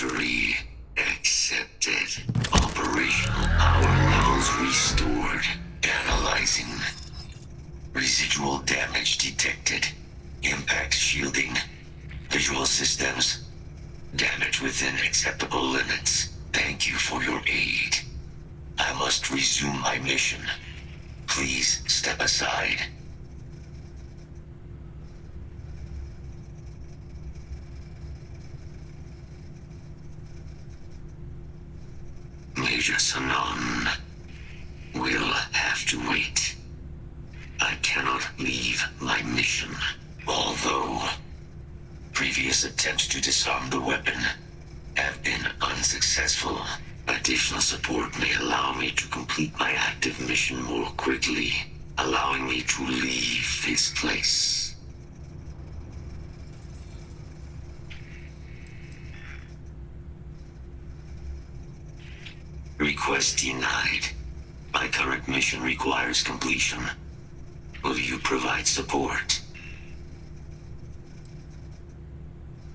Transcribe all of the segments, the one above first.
Victory accepted. Operational power levels restored. Analyzing. Residual damage detected. Impact shielding. Visual systems. Damage within acceptable limits. Thank you for your aid. I must resume my mission. Please step aside. Major Sanon will have to wait. I cannot leave my mission. Although previous attempts to disarm the weapon have been unsuccessful, additional support may allow me to complete my active mission more quickly, allowing me to leave this place. Request denied. My current mission requires completion. Will you provide support?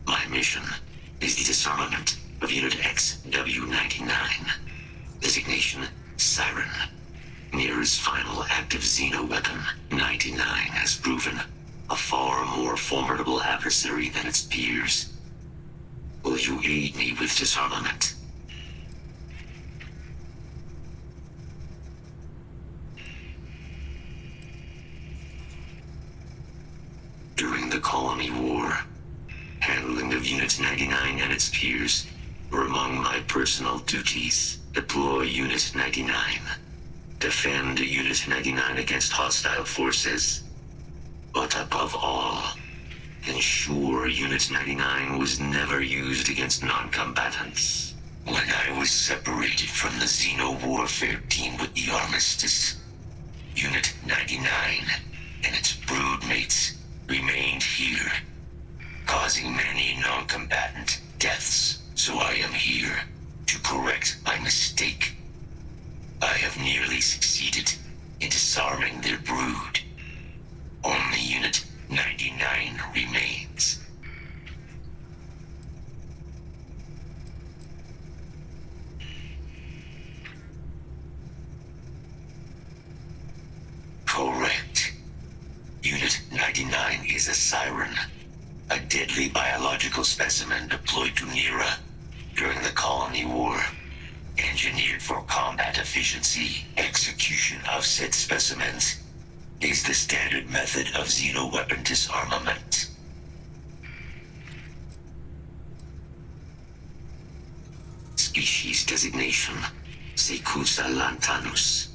My mission is the disarmament of Unit XW-99. Designation, Siren. Nearest final active Xeno weapon, 99 has proven a far more formidable adversary than its peers. Will you aid me with disarmament? During the Colony War, handling of Unit 99 and its peers were among my personal duties. Deploy Unit 99. Defend Unit 99 against hostile forces. But above all, ensure Unit 99 was never used against non-combatants. When I was separated from the Xeno warfare team with the Armistice, Unit 99 and its broodmates remained here, causing many non-combatant deaths. So I am here to correct my mistake. I have nearly succeeded in disarming their brood. Only Unit 99 remains. Correct. Unit 99 is a Siren, a deadly biological specimen deployed to Nera during the Colony War. Engineered for combat efficiency, execution of said specimens is the standard method of Xeno weapon disarmament. Species designation, Sekusa lantanus.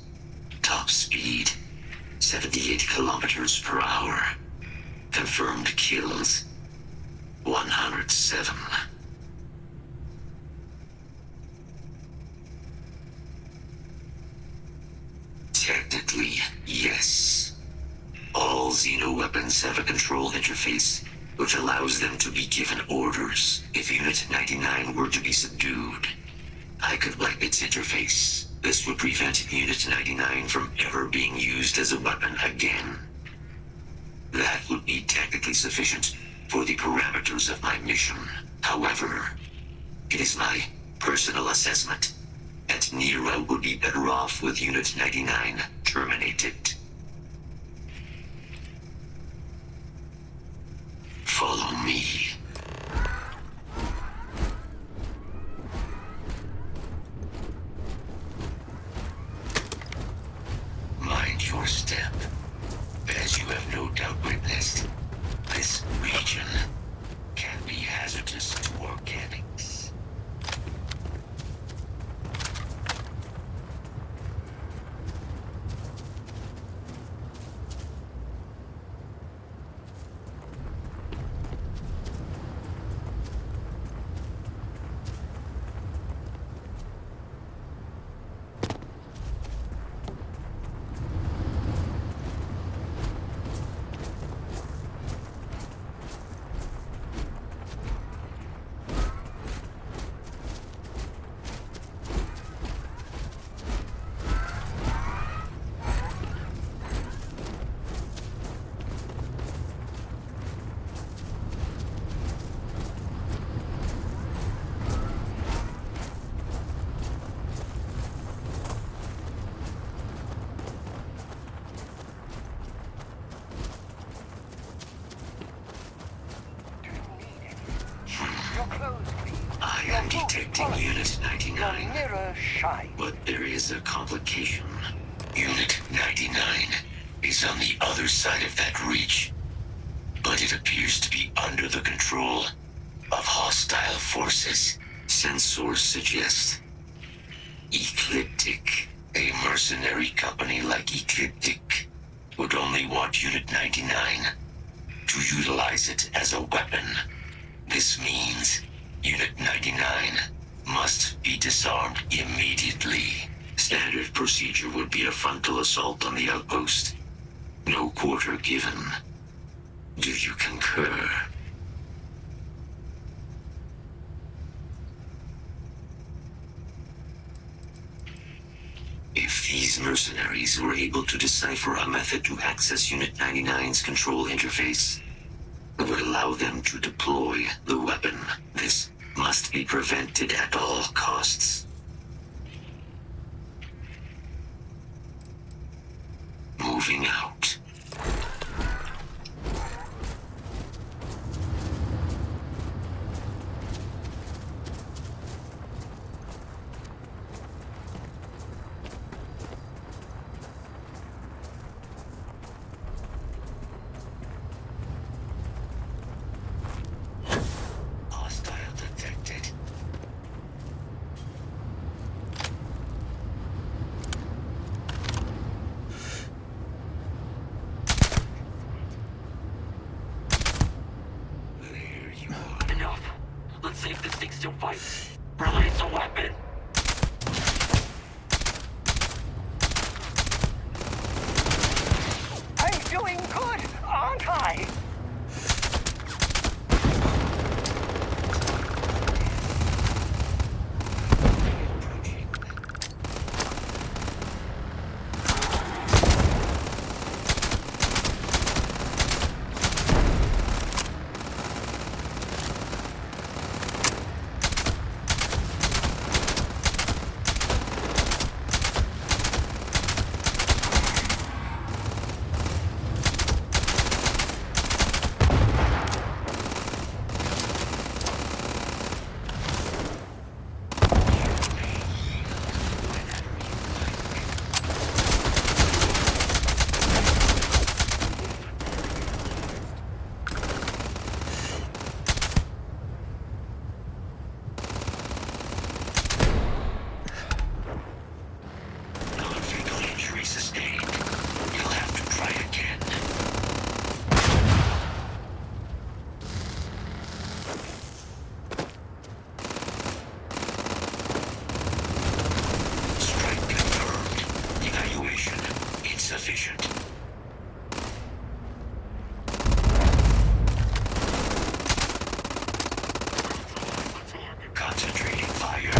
Top speed, 78 kilometers per hour. Confirmed kills, 107. Technically, yes. All Xeno weapons have a control interface, which allows them to be given orders. If Unit 99 were to be subdued, I could wipe its interface. This would prevent Unit 99 from ever being used as a weapon again. That would be technically sufficient for the parameters of my mission. However, it is my personal assessment that Nera would be better off with Unit 99 terminated. Follow me. Mind your step. As you have no doubt witnessed, this region can be hazardous to organics. detecting Unit 99. Mirror shine. But there is a complication. Unit 99 is on the other side of that reach, but it appears to be under the control of hostile forces. Sensors suggest Ecliptic, a mercenary company like Ecliptic, would only want Unit 99 to utilize it as a weapon. This means Unit 99 must be disarmed immediately. Standard procedure would be a frontal assault on the outpost. No quarter given. Do you concur? If these mercenaries were able to decipher a method to access Unit 99's control interface, it would allow them to deploy the weapon. This must be prevented at all costs. Moving out. Hostile detected. There you are. Enough. Let's see if this thing still fights. Release the weapon. I'm doing good, aren't I? Non-fatal injury sustained. You'll have to try again. Strike confirmed. Evaluation insufficient. Concentrating fire.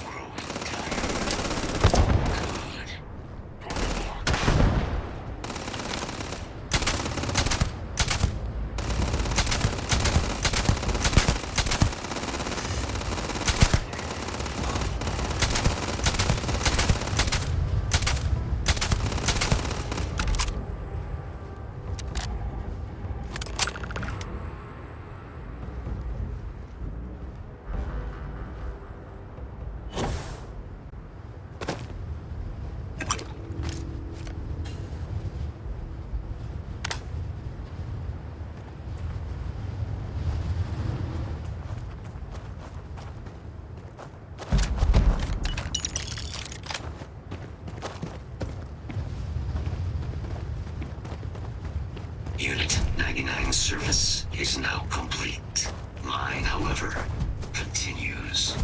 Growing tired. Good. Unit 99 service is now complete. Mine, however, continues.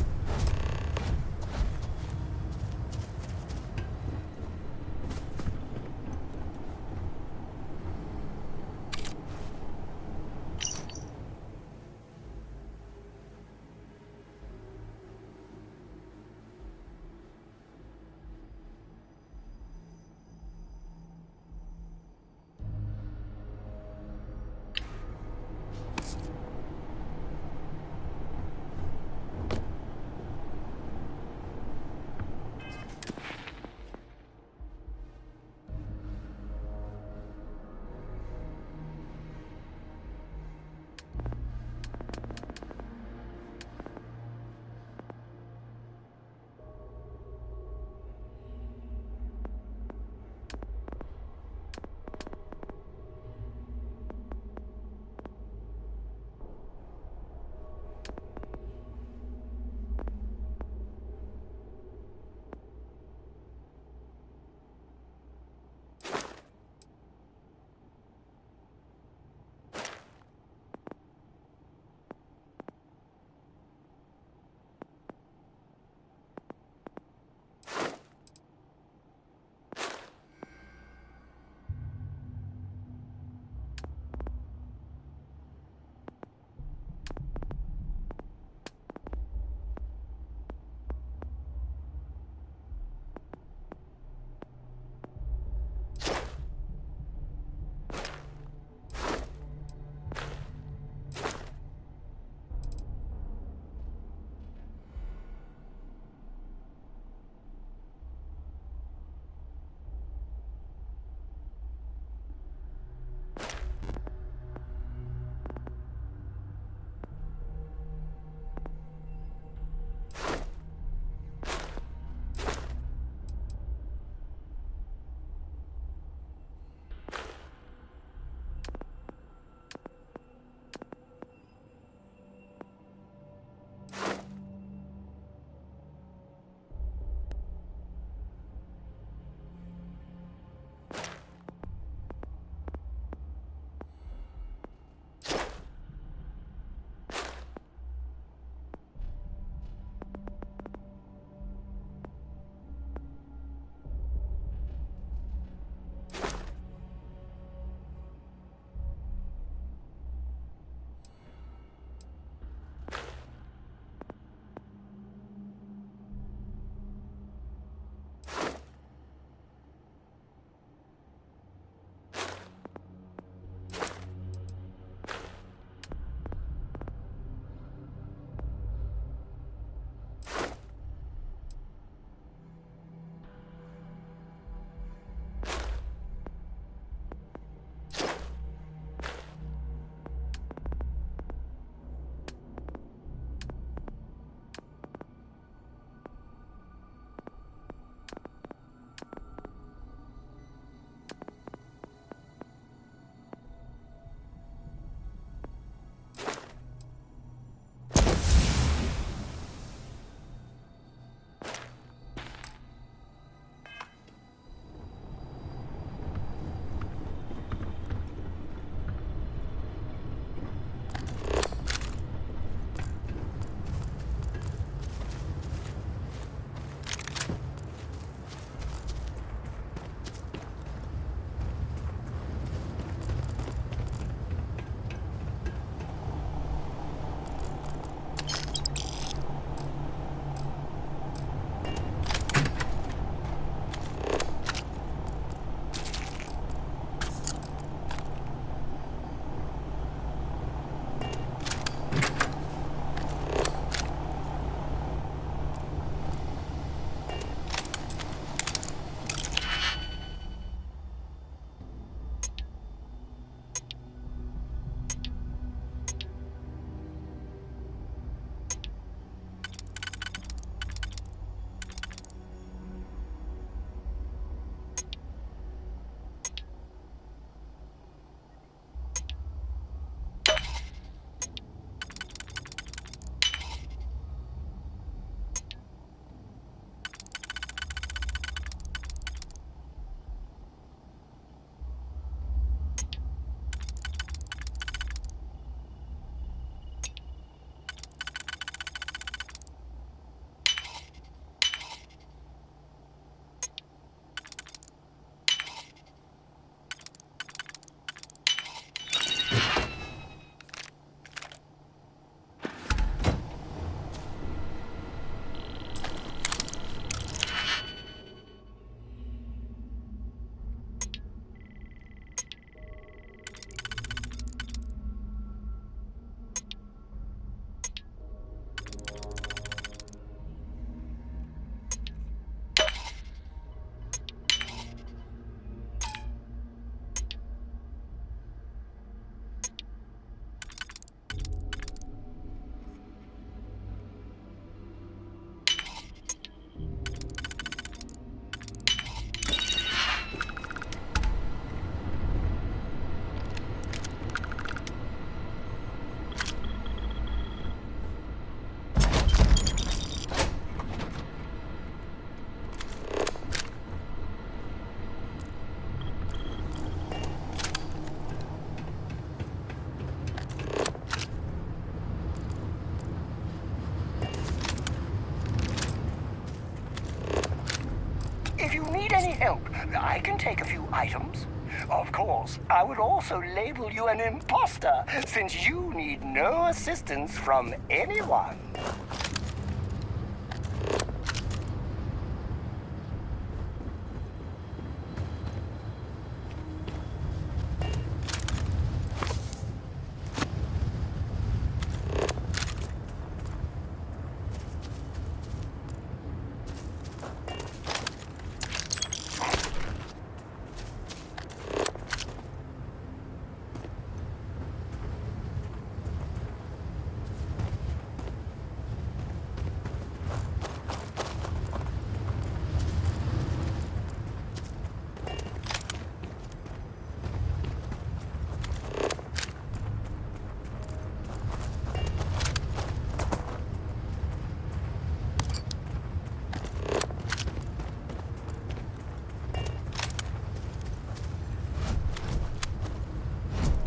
any help, I can take a few items. Of course, I would also label you an imposter, since you need no assistance from anyone.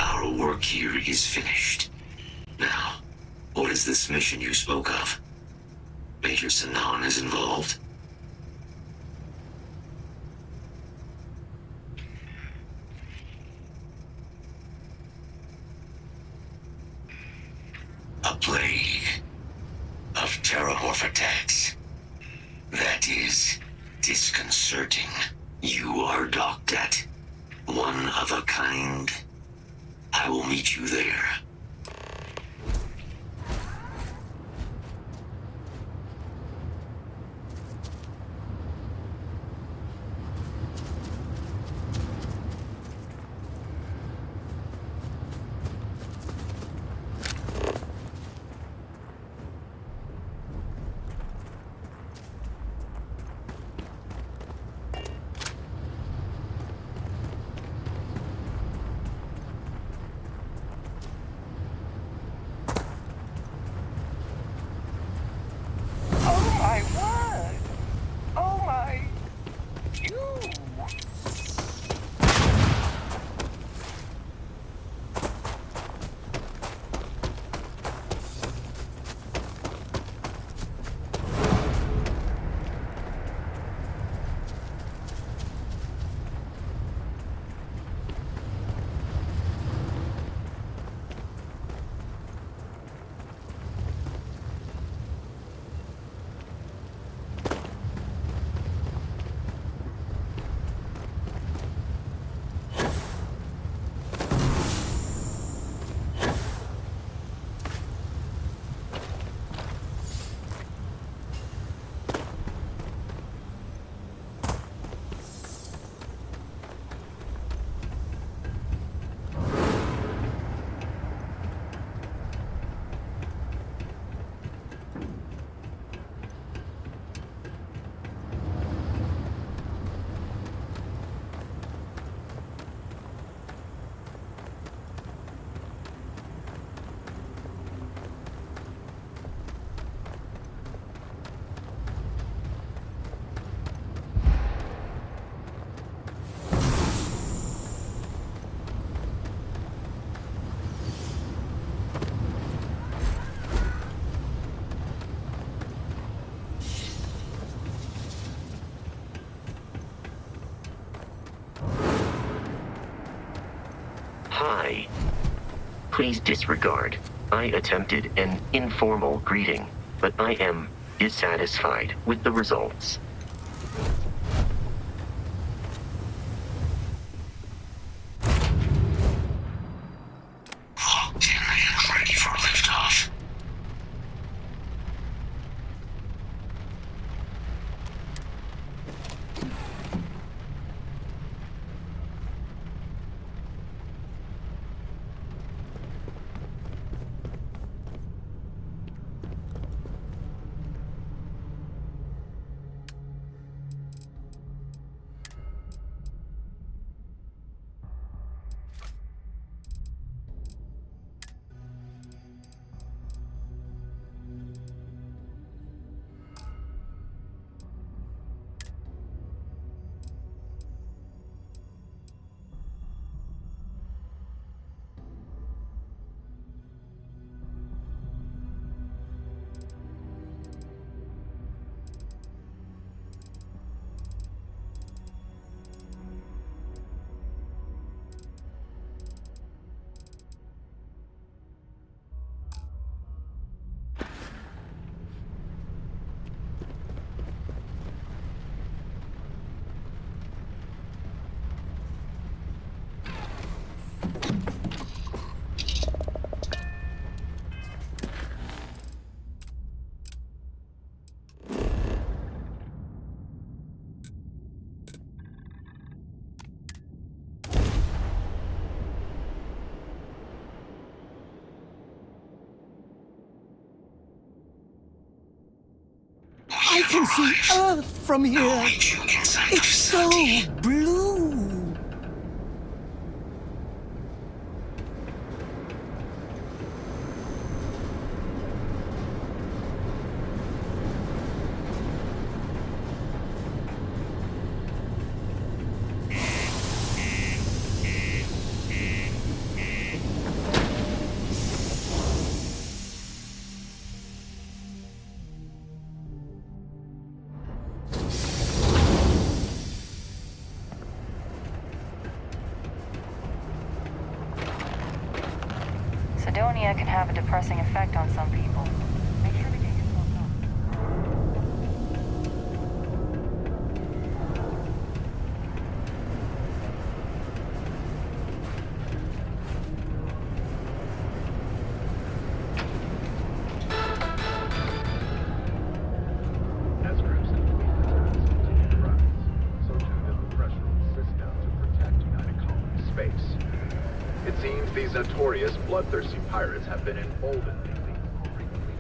Our work here is finished. Now, what is this mission you spoke of? Major Sanan is involved? A plague of terramorph attacks. That is disconcerting. You are docked at one of a kind. I will meet you there. Oh my word! Oh my... You! Hi. Please disregard. I attempted an informal greeting, but I am dissatisfied with the results. Locked in and ready for liftoff. can see Earth from I'll here. meet you inside It's the so facility. blue. Sidonia can have a depressing effect on some people. Make sure to get yourself up. As groups and fleet returns continue to rise, so too does the pressure on the system to protect United Colony space. It seems these notorious, bloodthirsty pirates have been emboldened in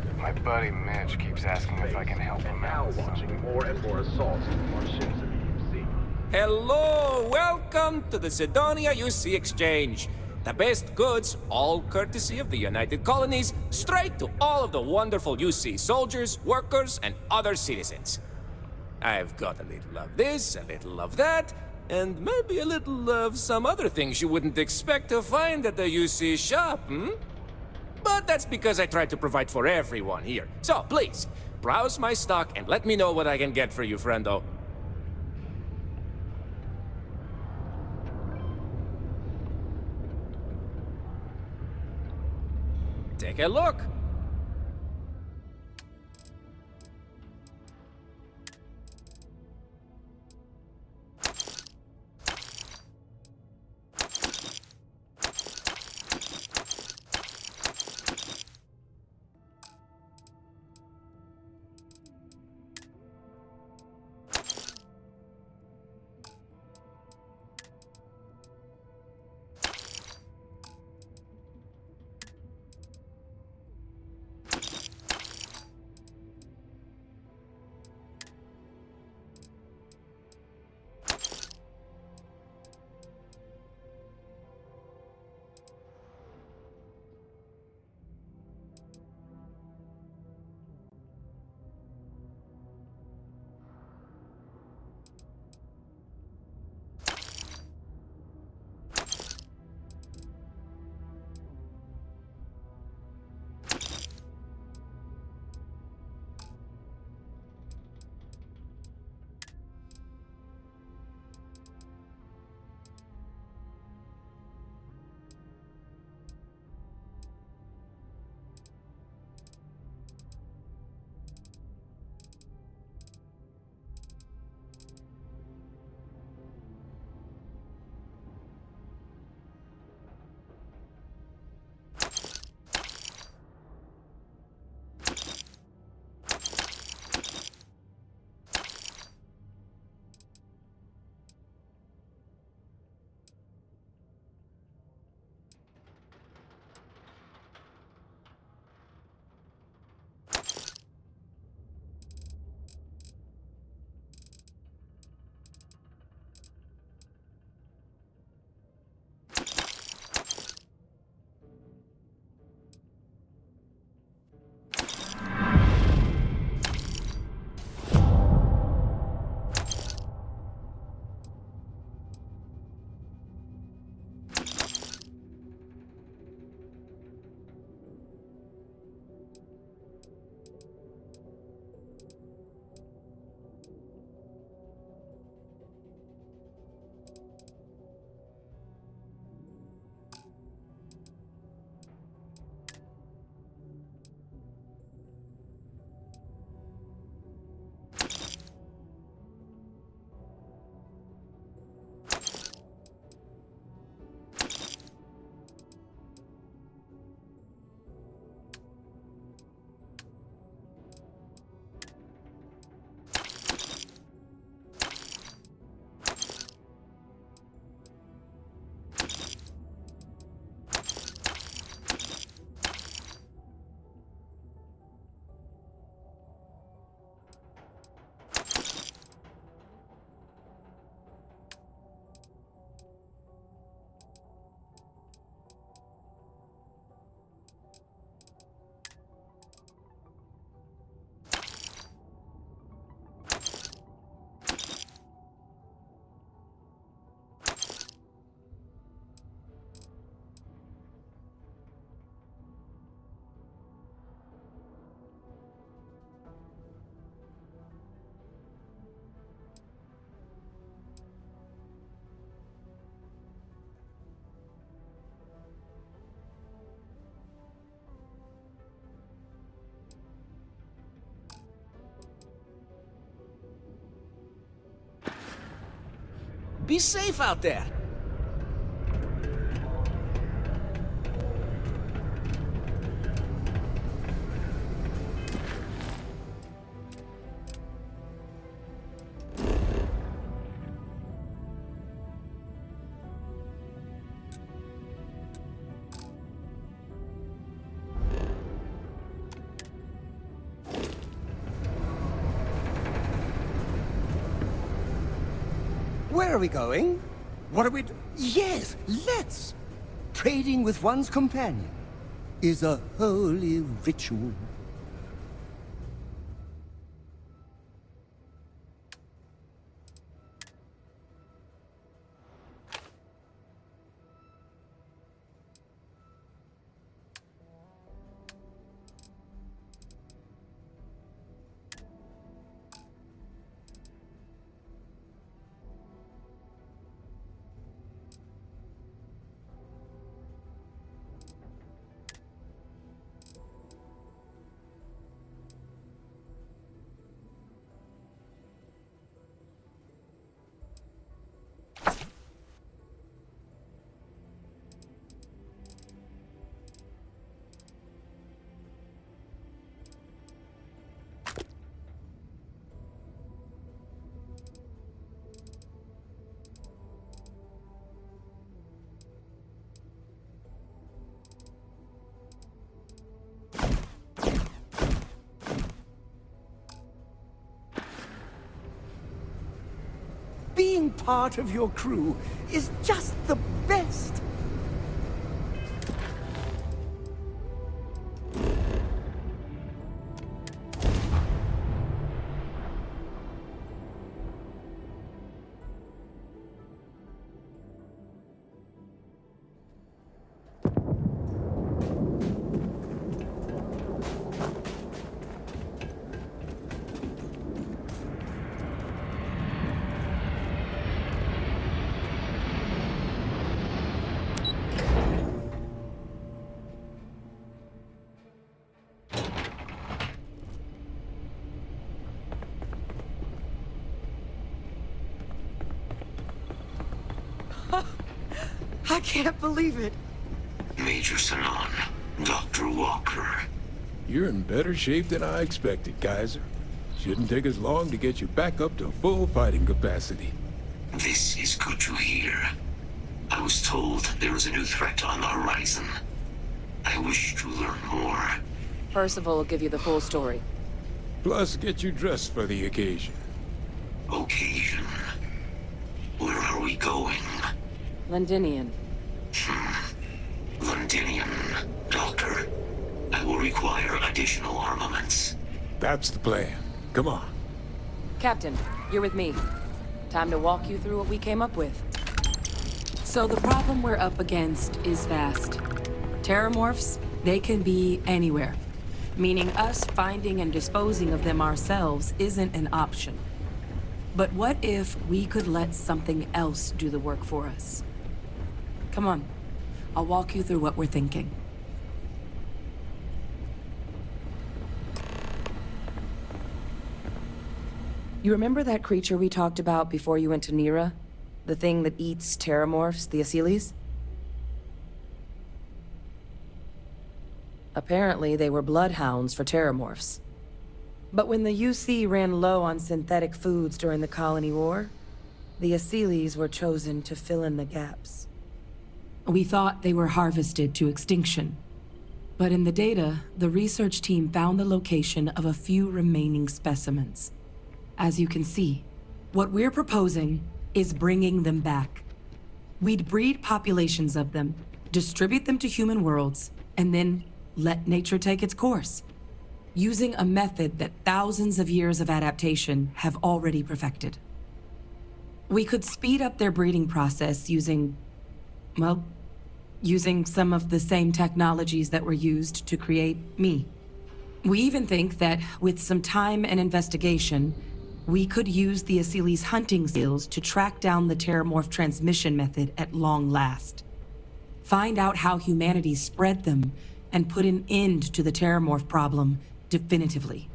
the My buddy Mitch keeps asking if I can help and him now out. launching more and more assaults on ships in the UC. Hello, welcome to the Sidonia UC Exchange. The best goods, all courtesy of the United Colonies, straight to all of the wonderful UC soldiers, workers, and other citizens. I've got a little of this, a little of that, and maybe a little of some other things you wouldn't expect to find at the UC shop, But that's because I try to provide for everyone here. So please, browse my stock and let me know what I can get for you, friendo. Take a look. Be safe out there. Where are we going? What are we Yes, let's! Trading with one's companion is a holy ritual. Being part of your crew is just the best. I can't believe it. Major Sanon, Dr. Walker. You're in better shape than I expected, Kaiser. Shouldn't take us long to get you back up to full fighting capacity. This is good to hear. I was told there was a new threat on the horizon. I wish to learn more. Percival will give you the full story. Plus, get you dressed for the occasion. Occasion. Where are we going? Londinian. Londinian, Doctor. I will require additional armaments. That's the plan. Come on. Captain, you're with me. Time to walk you through what we came up with. So the problem we're up against is vast. Terramorphs, they can be anywhere. Meaning us finding and disposing of them ourselves isn't an option. But what if we could let something else do the work for us? Come on. I'll walk you through what we're thinking. You remember that creature we talked about before you went to Nira? The thing that eats terramorphs, the Asylees? Apparently, they were bloodhounds for terramorphs. But when the UC ran low on synthetic foods during the Colony War, the Asylees were chosen to fill in the gaps. We thought they were harvested to extinction. But in the data, the research team found the location of a few remaining specimens. As you can see, what we're proposing is bringing them back. We'd breed populations of them, distribute them to human worlds, and then let nature take its course, using a method that thousands of years of adaptation have already perfected. We could speed up their breeding process using some of the same technologies that were used to create me. We even think that with some time and investigation, we could use the Asylees' hunting skills to track down the terramorph transmission method at long last. Find out how humanity spread them and put an end to the terramorph problem definitively.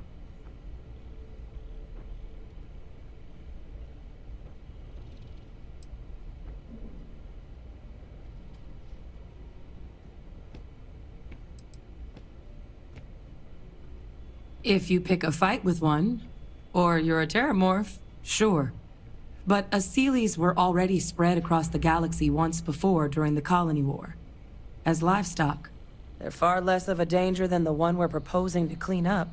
If you pick a fight with one, or you're a terramorph, sure. But Aseles were already spread across the galaxy once before during the Colony War. As livestock. They're far less of a danger than the one we're proposing to clean up.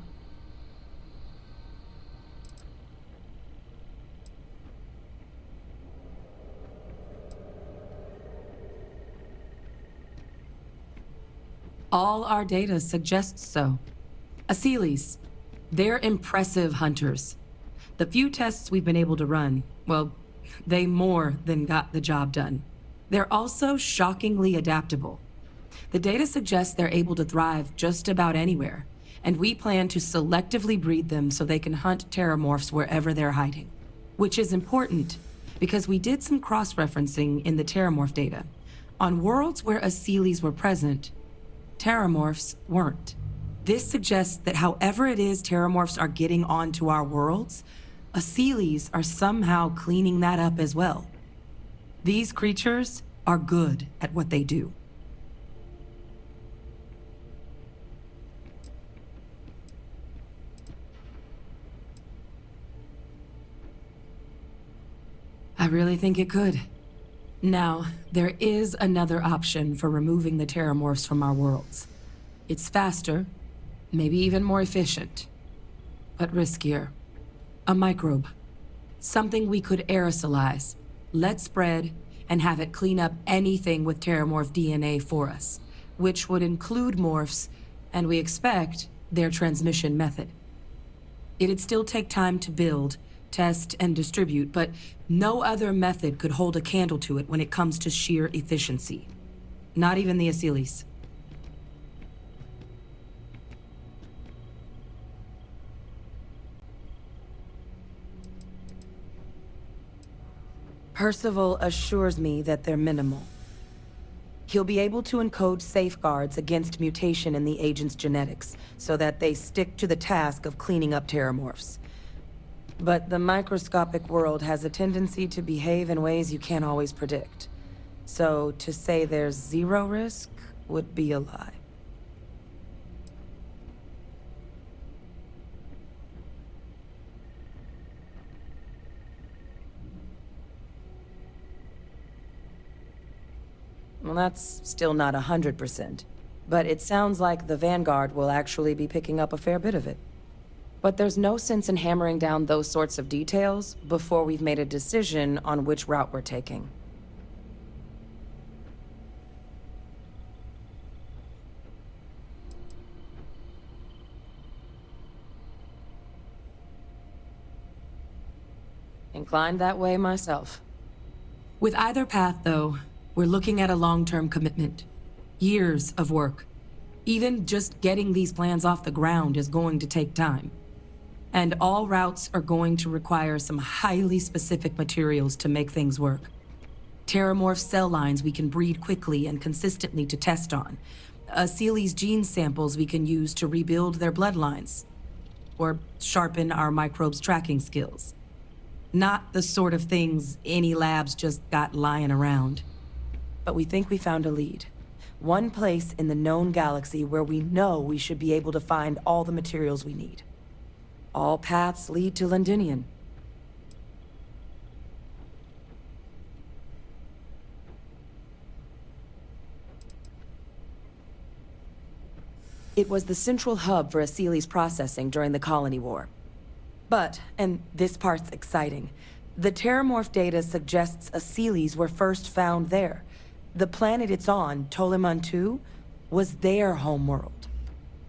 All our data suggests so. Aseles, they're impressive hunters. The few tests we've been able to run, well, they more than got the job done. They're also shockingly adaptable. The data suggests they're able to thrive just about anywhere, and we plan to selectively breed them so they can hunt terramorphs wherever they're hiding. Which is important, because we did some cross-referencing in the terramorph data. On worlds where Aseles were present, terramorphs weren't. This suggests that however it is terramorphs are getting onto our worlds, Aseles are somehow cleaning that up as well. These creatures are good at what they do. I really think it could. Now, there is another option for removing the terramorphs from our worlds. It's faster, maybe even more efficient, but riskier. A microbe. Something we could aerosolize, let spread, and have it clean up anything with terramorph DNA for us, which would include morphs, and we expect their transmission method. It'd still take time to build, test, and distribute, but no other method could hold a candle to it when it comes to sheer efficiency. Not even the Aseles. Percival assures me that they're minimal. He'll be able to encode safeguards against mutation in the agent's genetics, so that they stick to the task of cleaning up terramorphs. But the microscopic world has a tendency to behave in ways you can't always predict. So to say there's zero risk would be a lie. Well, that's still not 100%. But it sounds like the Vanguard will actually be picking up a fair bit of it. But there's no sense in hammering down those sorts of details before we've made a decision on which route we're taking. Inclined that way myself. With either path, though, we're looking at a long-term commitment. Years of work. Even just getting these plans off the ground is going to take time. And all routes are going to require some highly specific materials to make things work. Terramorph cell lines we can breed quickly and consistently to test on. Aseles gene samples we can use to rebuild their bloodlines. Or sharpen our microbes' tracking skills. Not the sort of things any labs just got lying around. But we think we found a lead. One place in the known galaxy where we know we should be able to find all the materials we need. All paths lead to Londinian. It was the central hub for Aseles processing during the Colony War. But, and this part's exciting, the terramorph data suggests Aseles were first found there. The planet it's on, Toliman II, was their homeworld.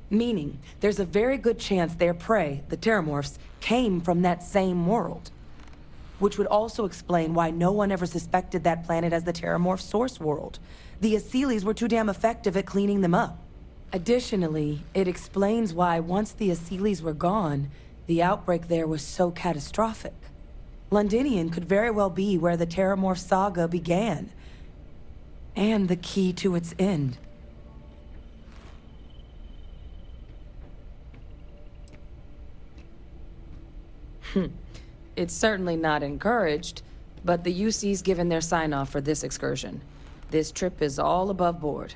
Meaning, there's a very good chance their prey, the terramorphs, came from that same world. Which would also explain why no one ever suspected that planet as the terramorph source world. The Aseles were too damn effective at cleaning them up. Additionally, it explains why once the Aseles were gone, the outbreak there was so catastrophic. Londinian could very well be where the terramorph saga began. And the key to its end. It's certainly not encouraged, but the UC's given their sign-off for this excursion. This trip is all above board.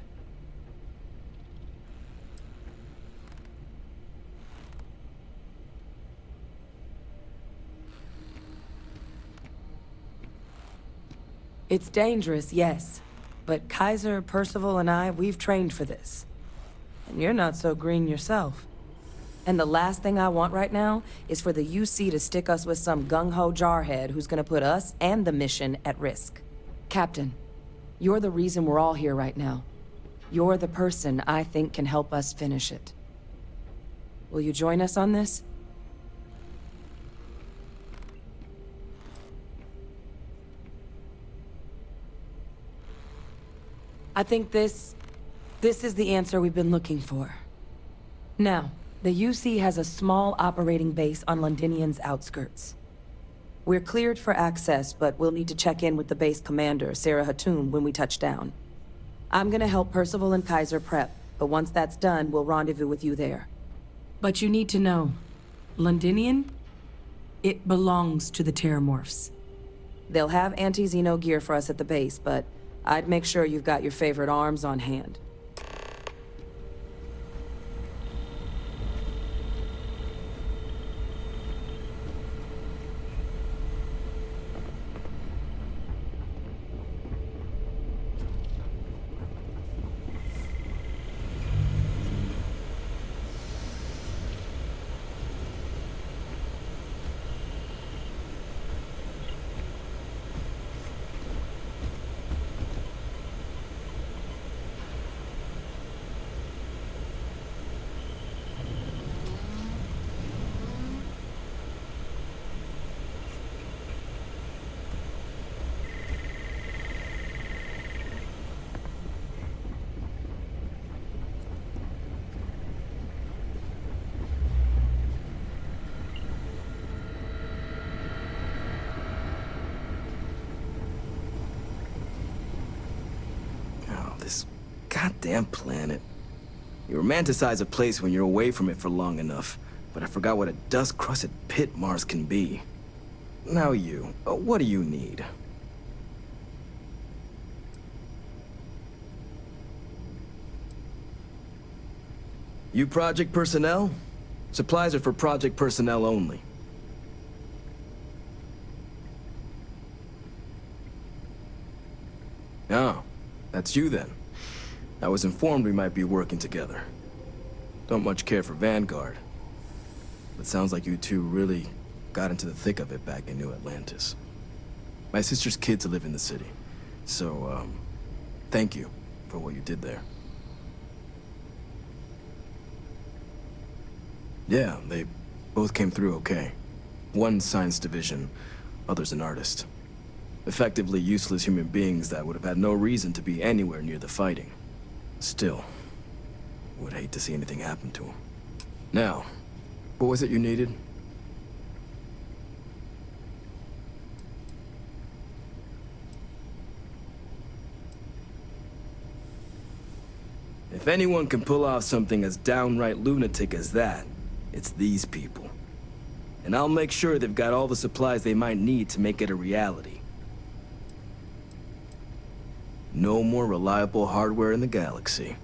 It's dangerous, yes. But Kaiser, Percival, and I, we've trained for this. And you're not so green yourself. And the last thing I want right now is for the UC to stick us with some gung-ho jarhead who's gonna put us and the mission at risk. Captain, you're the reason we're all here right now. You're the person I think can help us finish it. Will you join us on this? I think this is the answer we've been looking for. Now, the UC has a small operating base on Londinian's outskirts. We're cleared for access, but we'll need to check in with the base commander, Sarah Hatoum, when we touch down. I'm gonna help Percival and Kaiser prep, but once that's done, we'll rendezvous with you there. But you need to know, Londinian, it belongs to the Terramorphs. They'll have anti-Xeno gear for us at the base, but I'd make sure you've got your favorite arms on hand. This goddamn planet. You romanticize a place when you're away from it for long enough, but I forgot what a dust-crusted pit Mars can be. Now you, what do you need? You project personnel? Supplies are for project personnel only. Oh, that's you then. I was informed we might be working together. Don't much care for Vanguard. But sounds like you two really got into the thick of it back in New Atlantis. My sister's kids live in the city, so, thank you for what you did there. Yeah, they both came through okay. One science division, other's an artist. Effectively useless human beings that would have had no reason to be anywhere near the fighting. Still, would hate to see anything happen to them. Now, what was it you needed? If anyone can pull off something as downright lunatic as that, it's these people. And I'll make sure they've got all the supplies they might need to make it a reality. No more reliable hardware in the galaxy.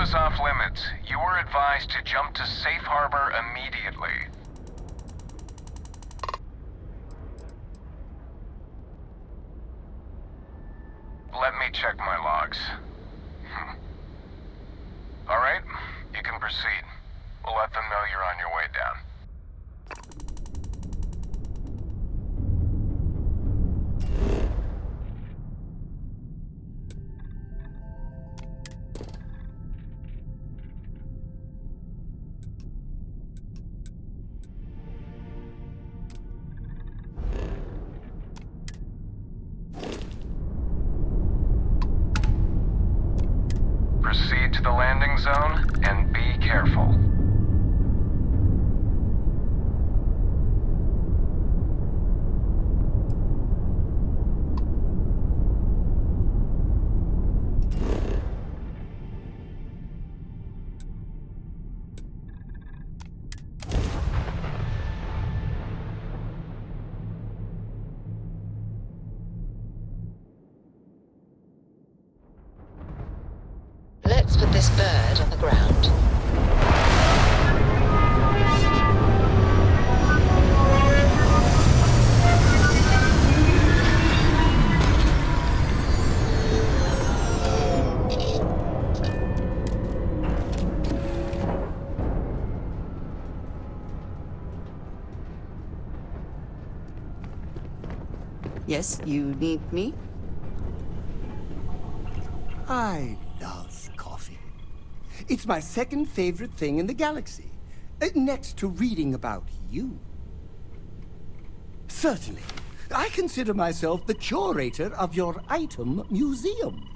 is off limits. You were advised to jump to safe harbor immediately. Let me check my logs. All right, you can proceed. We'll let them know you're on your way down. Proceed to the landing zone and be careful. Let's put this bird on the ground. Yes, you need me? I love coffee. It's my second favorite thing in the galaxy, next to reading about you. Certainly. I consider myself the curator of your item museum.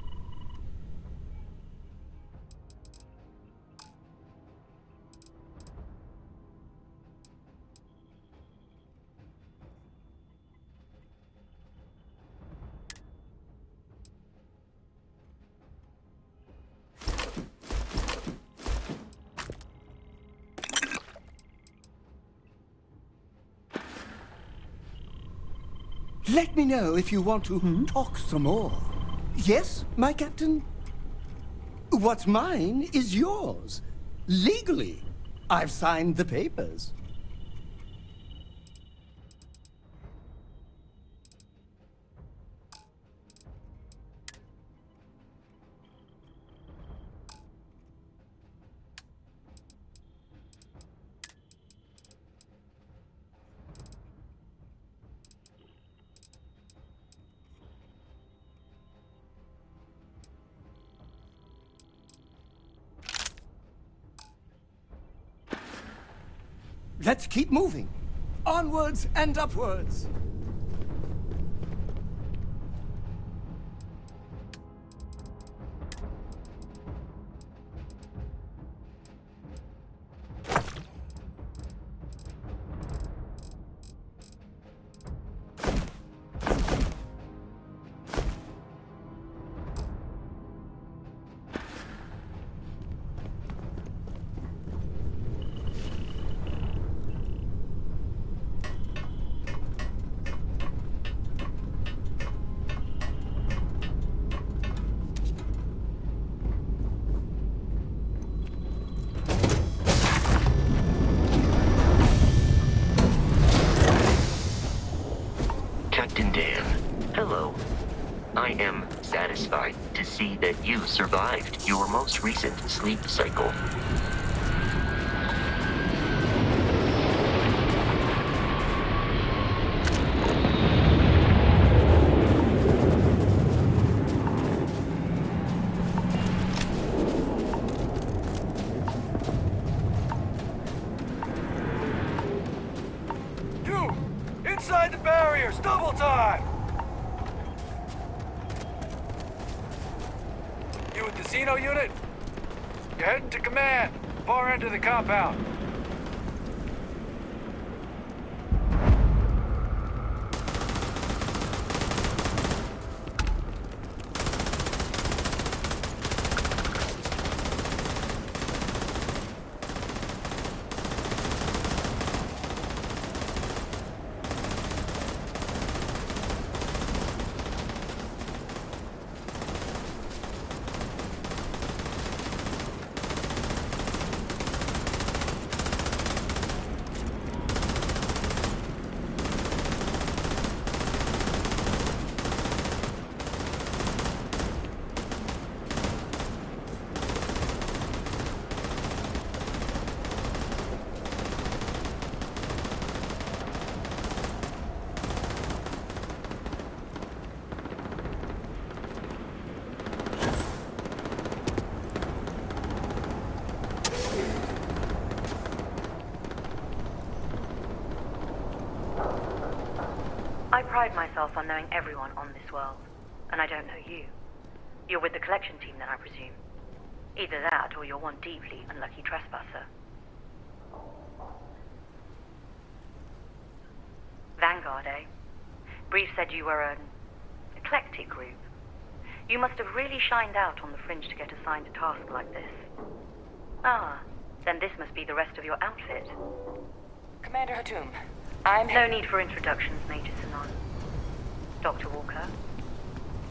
Let me know if you want to talk some more. Yes, my captain? What's mine is yours. Legally. I've signed the papers. Let's keep moving. Onwards and upwards. Captain Dan, hello. I am satisfied to see that you survived your most recent sleep cycle. You! Inside the barriers! Double time! You with the Xeno unit? You're heading to command. Far end of the compound. I pride myself on knowing everyone on this world, and I don't know you. You're with the collection team then, I presume. Either that, or you're one deeply unlucky trespasser. Vanguard, eh? Brief said you were an eclectic group. You must have really shined out on the fringe to get assigned a task like this. Ah, then this must be the rest of your outfit. Commander Hatum, No need for introductions, Major Sanon. Dr. Walker,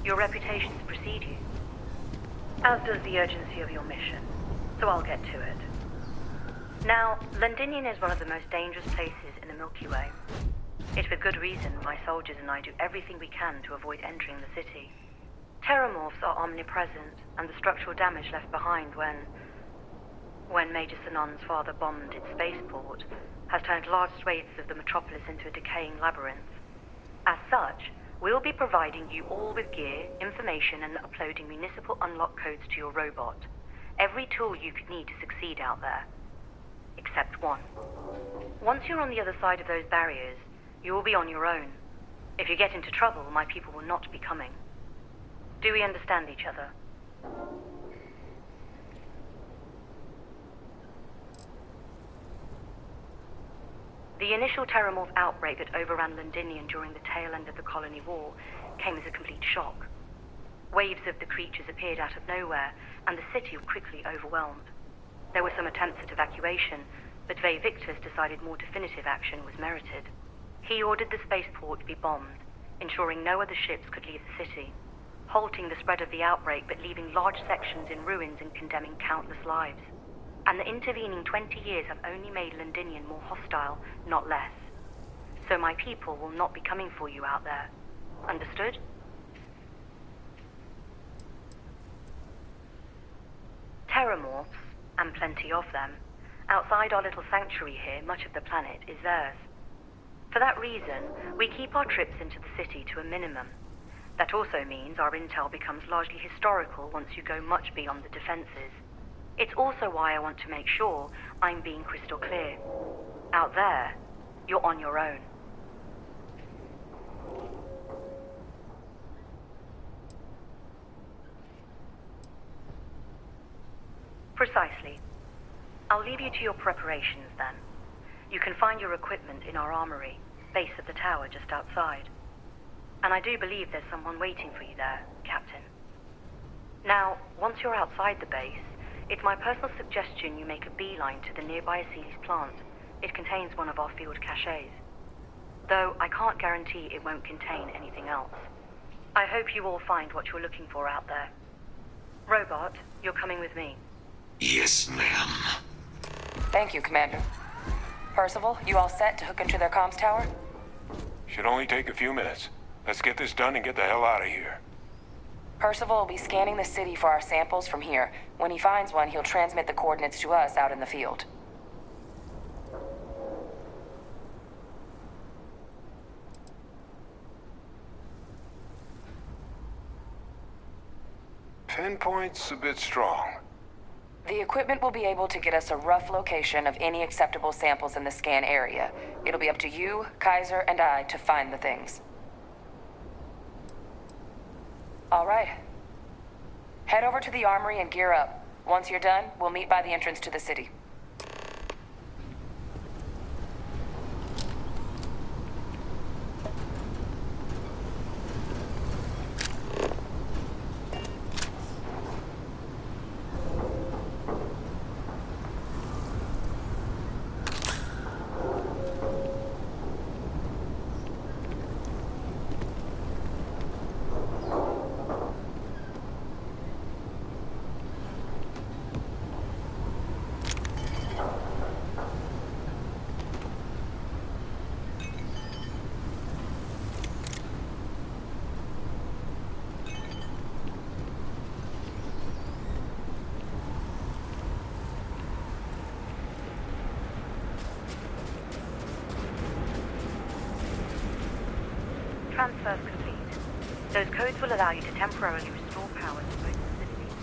your reputations precede you, as does the urgency of your mission, so I'll get to it. Now, Londinian is one of the most dangerous places in the Milky Way. It's with good reason my soldiers and I do everything we can to avoid entering the city. Terramorphs are omnipresent, and the structural damage left behind when Major Sanon's father bombed its spaceport has turned large swathes of the metropolis into a decaying labyrinth. As such, we'll be providing you all with gear, information, and uploading municipal unlock codes to your robot. Every tool you could need to succeed out there. Except one. Once you're on the other side of those barriers, you will be on your own. If you get into trouble, my people will not be coming. Do we understand each other? The initial Terramorph outbreak that overran Londinian during the tail end of the Colony War came as a complete shock. Waves of the creatures appeared out of nowhere, and the city was quickly overwhelmed. There were some attempts at evacuation, but Ve Victus decided more definitive action was merited. He ordered the spaceport to be bombed, ensuring no other ships could leave the city, halting the spread of the outbreak but leaving large sections in ruins and condemning countless lives. And the intervening 20 years have only made Londinian more hostile, not less. So my people will not be coming for you out there. Understood? Terramorphs, and plenty of them, outside our little sanctuary here, much of the planet is theirs. For that reason, we keep our trips into the city to a minimum. That also means our intel becomes largely historical once you go much beyond the defenses. It's also why I want to make sure I'm being crystal clear. Out there, you're on your own. Precisely. I'll leave you to your preparations then. You can find your equipment in our armory, base of the tower just outside. And I do believe there's someone waiting for you there, Captain. Now, once you're outside the base, it's my personal suggestion you make a beeline to the nearby Aceles plant. It contains one of our field caches. Though I can't guarantee it won't contain anything else. I hope you all find what you're looking for out there. Robot, you're coming with me. Yes, ma'am. Thank you, Commander. Percival, you all set to hook into their comms tower? Should only take a few minutes. Let's get this done and get the hell out of here. Percival will be scanning the city for our samples from here. When he finds one, he'll transmit the coordinates to us out in the field. Pinpoint's a bit strong. The equipment will be able to get us a rough location of any acceptable samples in the scan area. It'll be up to you, Kaiser, and I to find the things. All right. Head over to the armory and gear up. Once you're done, we'll meet by the entrance to the city. Transfers complete. Those codes will allow you to temporarily restore power to both facilities.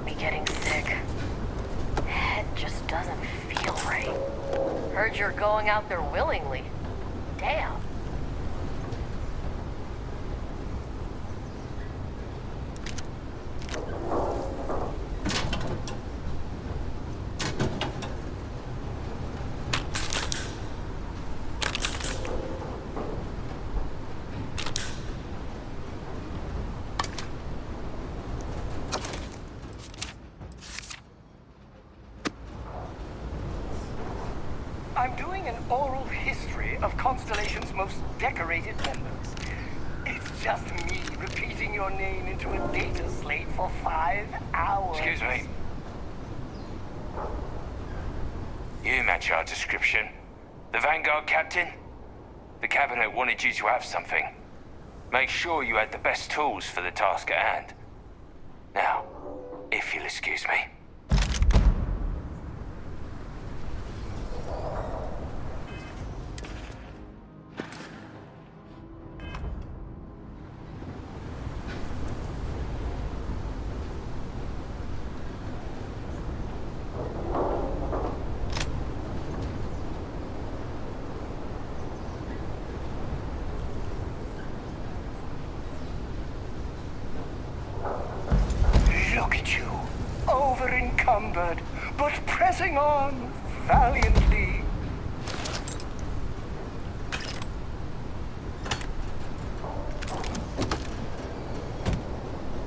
about me getting sick. Head just doesn't feel right. Heard you're going out there willingly. Damn. I'm doing an oral history of Constellation's most decorated members. It's just me repeating your name into a data slate for 5 hours. Excuse me. You match our description. The Vanguard captain? The cabinet wanted you to have something. Make sure you had the best tools for the task at hand. Now, if you'll excuse me. Look at you, over-encumbered, but pressing on valiantly.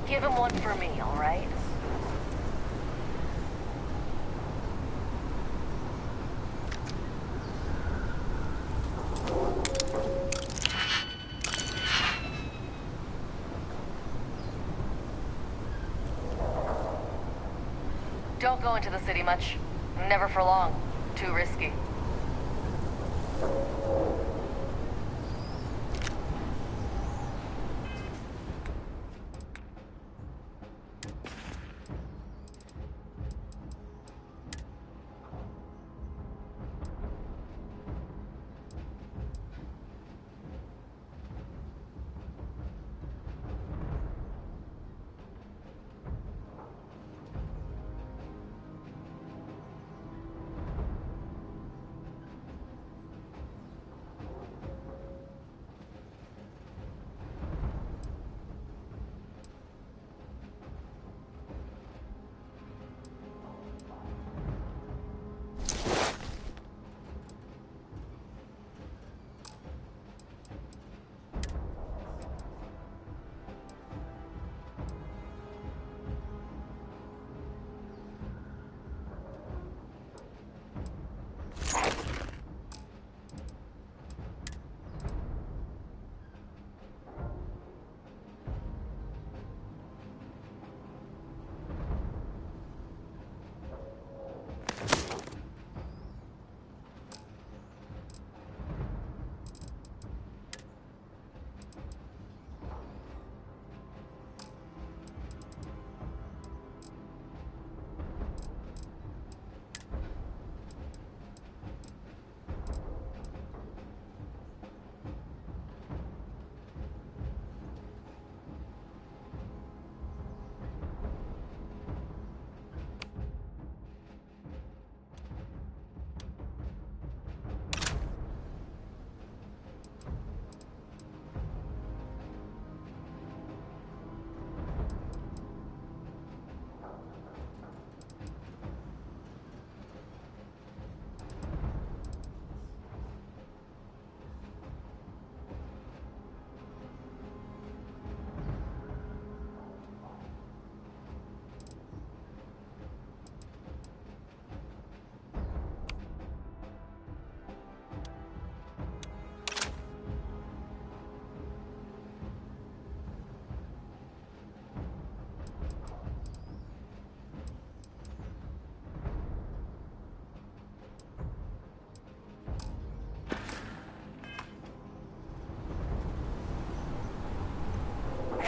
Give him one for me, all right? Don't go into the city much. Never for long. Too risky.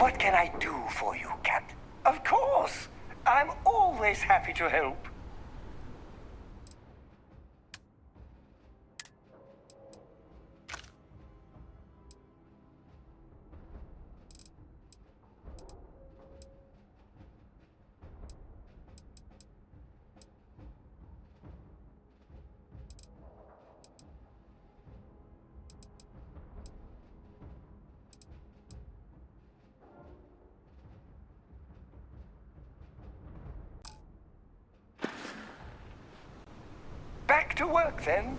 What can I do for you, Cat? Of course! I'm always happy to help. Back to work, then.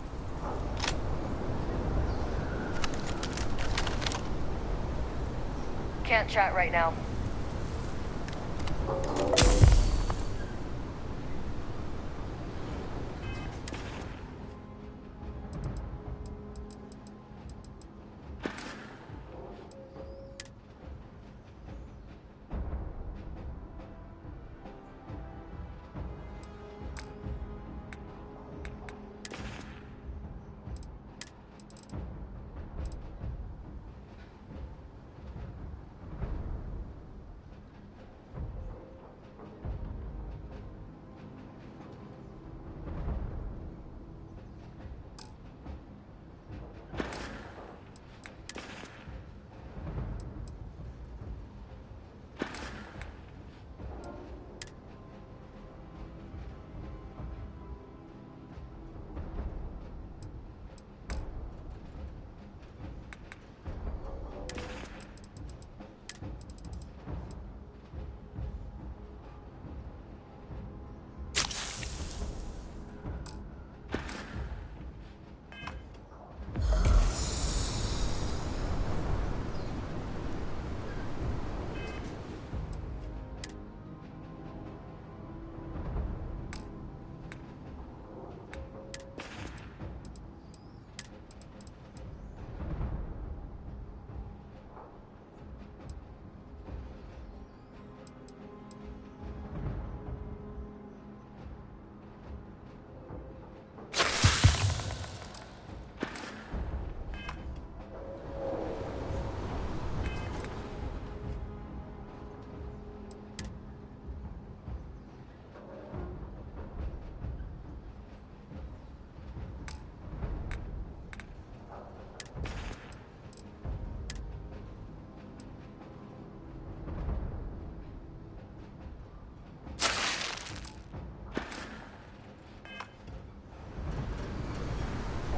Can't chat right now.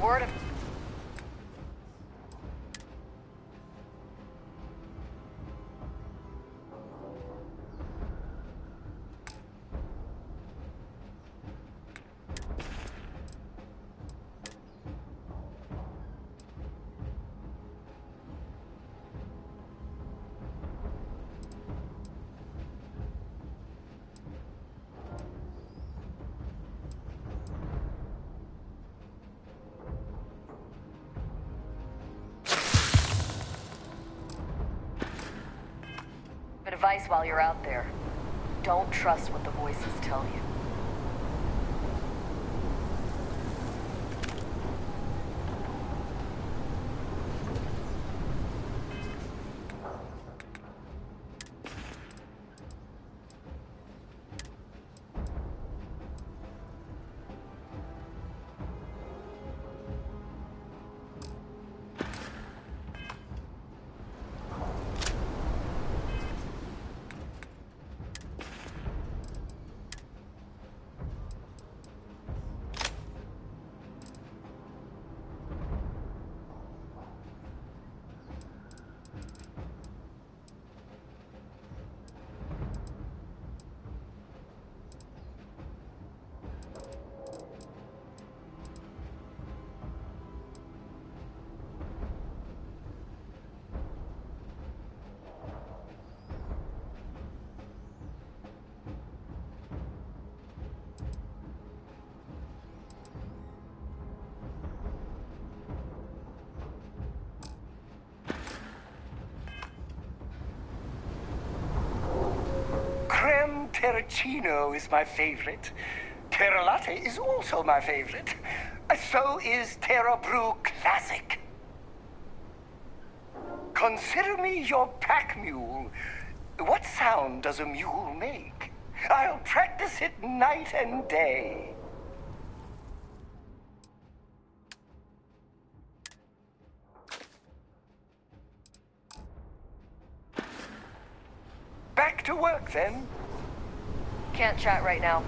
Word of... Advice while you're out there. Don't trust what the voices tell you. Creme Terracino is my favorite. Terra Latte is also my favorite. So is Terra Brew Classic. Consider me your pack mule. What sound does a mule make? I'll practice it night and day. Back to work, then. Can't chat right now.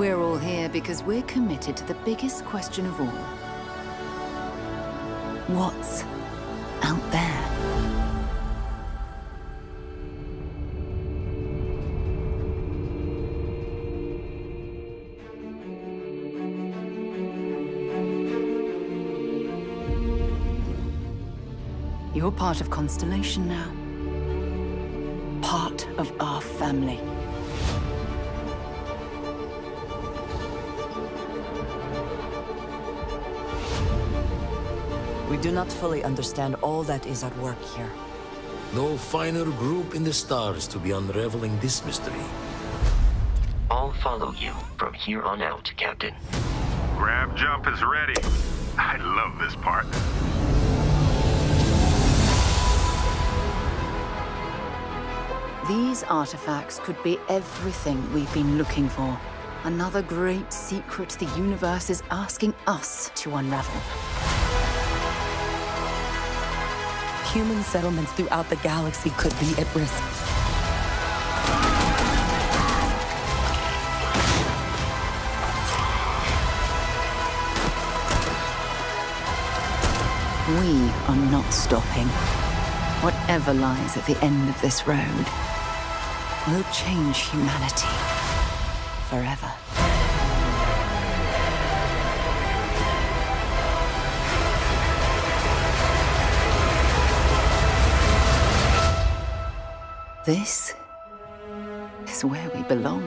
We're all here because we're committed to the biggest question of all. What's out there? You're part of Constellation now. Part of our family. We do not fully understand all that is at work here. No finer group in the stars to be unraveling this mystery. I'll follow you from here on out, Captain. Grab jump is ready. I love this part. These artifacts could be everything we've been looking for. Another great secret the universe is asking us to unravel. Human settlements throughout the galaxy could be at risk. We are not stopping. Whatever lies at the end of this road will change humanity forever. This is where we belong.